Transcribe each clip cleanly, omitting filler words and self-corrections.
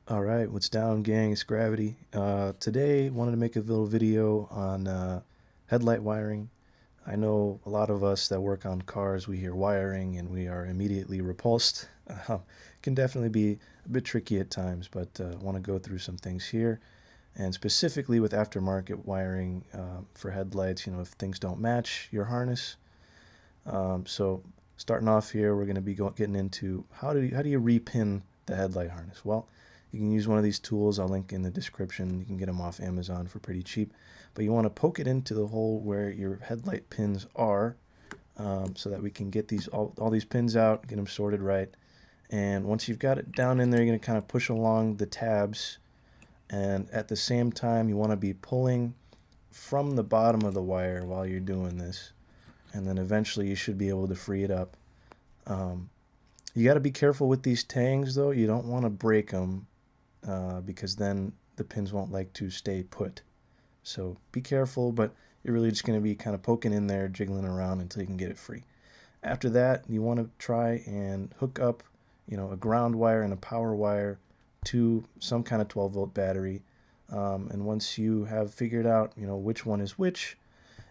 Alright, what's down, gang? It's Gravity. Today, wanted to make a little video on headlight wiring. I know a lot of us that work on cars, we hear wiring and we are immediately repulsed. Can definitely be a bit tricky at times, but want to go through some things here. And specifically with aftermarket wiring for headlights, if things don't match your harness. So starting off here, we're going to be getting into how do you repin the headlight harness? Well, you can use one of these tools. I'll link in the description. You can get them off Amazon for pretty cheap. But you want to poke it into the hole where your headlight pins are, so that we can get all these pins out, get them sorted right. And once you've got it down in there, you're going to kind of push along the tabs. And at the same time, you want to be pulling from the bottom of the wire while you're doing this. And then eventually you should be able to free it up. You got to be careful with these tangs, though. You don't want to break them, because then the pins won't like to stay put. So be careful, but you're really just going to be kind of poking in there, jiggling around until you can get it free. After that, you want to try and hook up, a ground wire and a power wire to some kind of 12-volt battery. And once you have figured out, which one is which,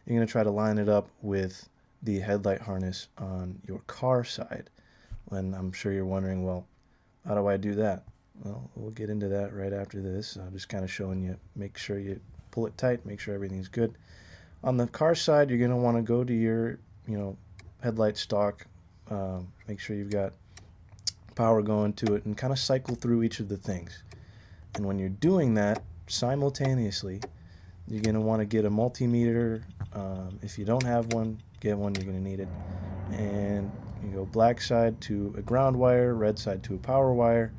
you're going to try to line it up with the headlight harness on your car side. And I'm sure you're wondering, well, how do I do that? Well, we'll get into that right after this. I'm just kind of showing you, make sure you pull it tight, make sure everything's good. On the car side, you're going to want to go to your, headlight stock, make sure you've got power going to it, and kind of cycle through each of the things. And when you're doing that simultaneously, you're going to want to get a multimeter. If you don't have one, get one, you're going to need it. And you go black side to a ground wire, red side to a power wire,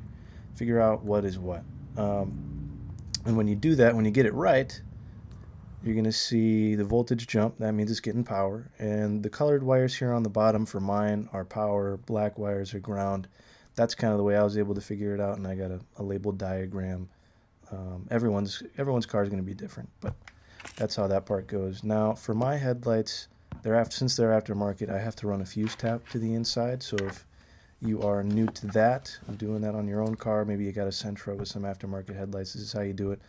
figure out what is what. And when you do that, when you get it right, you're going to see the voltage jump. That means it's getting power. And the colored wires here on the bottom for mine are power, black wires are ground. That's kind of the way I was able to figure it out, and I got a labeled diagram. Everyone's car is going to be different, but that's how that part goes. Now, for my headlights, since they're aftermarket, I have to run a fuse tap to the inside. So if you are new to that, and doing that on your own car, maybe you got a Sentra with some aftermarket headlights, this is how you do it.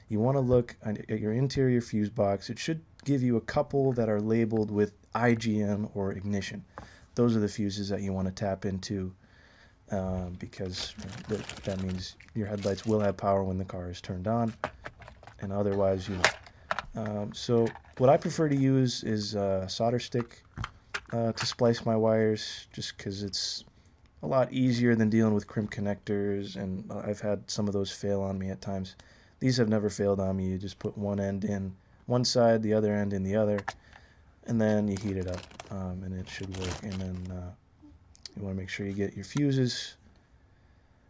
You want to look at your interior fuse box. It should give you a couple that are labeled with IGN or ignition. Those are the fuses that you want to tap into, because that means your headlights will have power when the car is turned on, and otherwise you won't. So what I prefer to use is a solder stick to splice my wires, just because it's a lot easier than dealing with crimp connectors, and I've had some of those fail on me at times. These have never failed on me. You just put one end in one side, the other end in the other, and then you heat it up, and it should work. And then you want to make sure you get your fuses.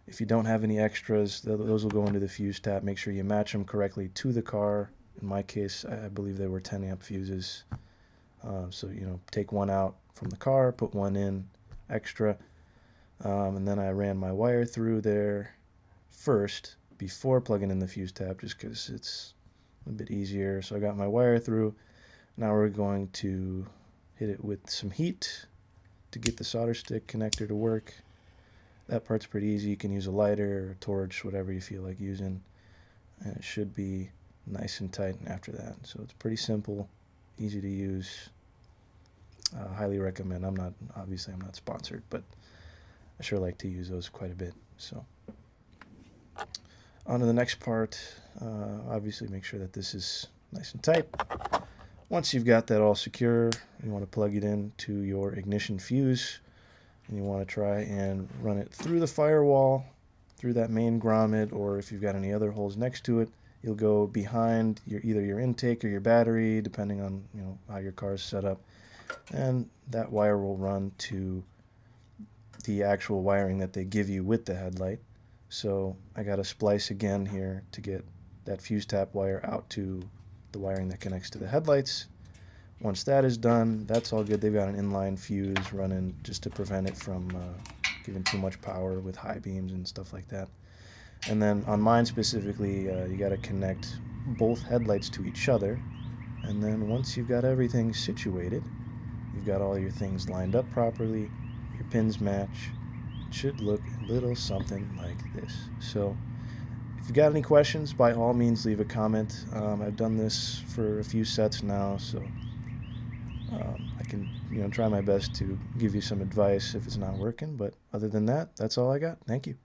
If you don't have any extras, those will go into the fuse tap. Make sure you match them correctly to the car. In my case, I believe they were 10 amp fuses. So, take one out from the car, put one in extra. And then I ran my wire through there first before plugging in the fuse tap, just because it's a bit easier. So I got my wire through. Now we're going to hit it with some heat to get the solder stick connector to work. That part's pretty easy. You can use a lighter or a torch, whatever you feel like using, and it should be nice and tight after that. So it's pretty simple, easy to use. Highly recommend. Obviously I'm not sponsored, but I sure like to use those quite a bit. So on to the next part. Obviously make sure that this is nice and tight. Once you've got that all secure, you want to plug it into your ignition fuse, and you want to try and run it through the firewall, through that main grommet, or if you've got any other holes next to it, you'll go behind either your intake or your battery, depending on how your car is set up, and that wire will run to the actual wiring that they give you with the headlight. So I got to splice again here to get that fuse tap wire out to the wiring that connects to the headlights. Once that is done, that's all good. They've got an inline fuse running just to prevent it from giving too much power with high beams and stuff like that. And then on mine specifically, you got to connect both headlights to each other. And then once you've got everything situated, you've got all your things lined up properly, your pins match, it should look a little something like this. So If you got any questions, by all means leave a comment. I've done this for a few sets now, so I can try my best to give you some advice if it's not working. But other than that, that's all I got. Thank you.